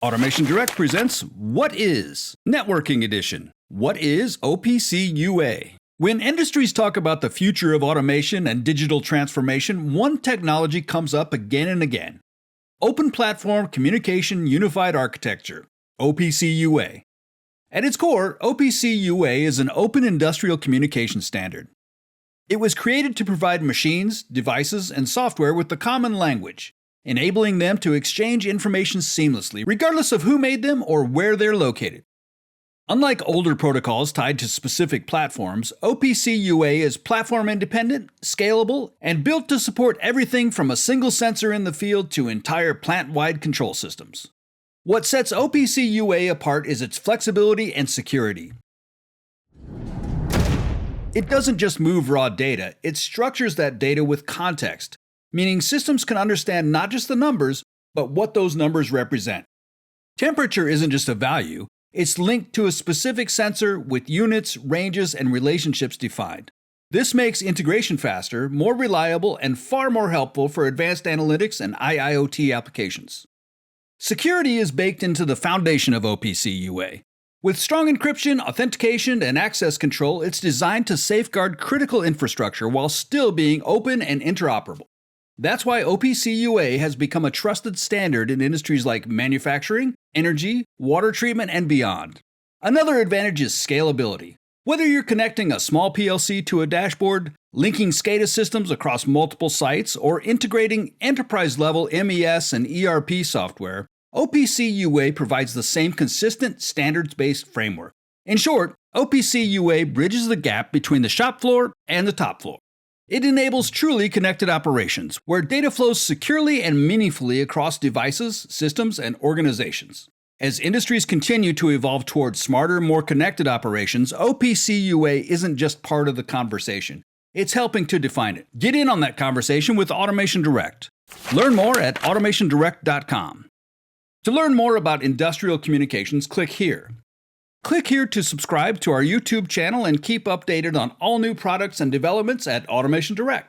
Automation Direct presents What is Networking Edition. What is OPC UA? When industries talk about the future of automation and digital transformation, one technology comes up again and again. Open Platform Communication Unified Architecture, OPC UA. At its core, OPC UA is an open industrial communication standard. It was created to provide machines, devices, and software with the common language, enabling them to exchange information seamlessly, regardless of who made them or where they're located. Unlike older protocols tied to specific platforms, OPC UA is platform-independent, scalable, and built to support everything from a single sensor in the field to entire plant-wide control systems. What sets OPC UA apart is its flexibility and security. It doesn't just move raw data, it structures that data with context, meaning systems can understand not just the numbers, but what those numbers represent. Temperature isn't just a value, it's linked to a specific sensor with units, ranges, and relationships defined. This makes integration faster, more reliable, and far more helpful for advanced analytics and IIoT applications. Security is baked into the foundation of OPC UA. With strong encryption, authentication, and access control, it's designed to safeguard critical infrastructure while still being open and interoperable. That's why OPC UA has become a trusted standard in industries like manufacturing, energy, water treatment, and beyond. Another advantage is scalability. Whether you're connecting a small PLC to a dashboard, linking SCADA systems across multiple sites, or integrating enterprise-level MES and ERP software, OPC UA provides the same consistent, standards-based framework. In short, OPC UA bridges the gap between the shop floor and the top floor. It enables truly connected operations, where data flows securely and meaningfully across devices, systems, and organizations. As industries continue to evolve towards smarter, more connected operations, OPC UA isn't just part of the conversation. It's helping to define it. Get in on that conversation with Automation Direct. Learn more at AutomationDirect.com. To learn more about industrial communications, click here. Click here to subscribe to our YouTube channel and keep updated on all new products and developments at Automation Direct.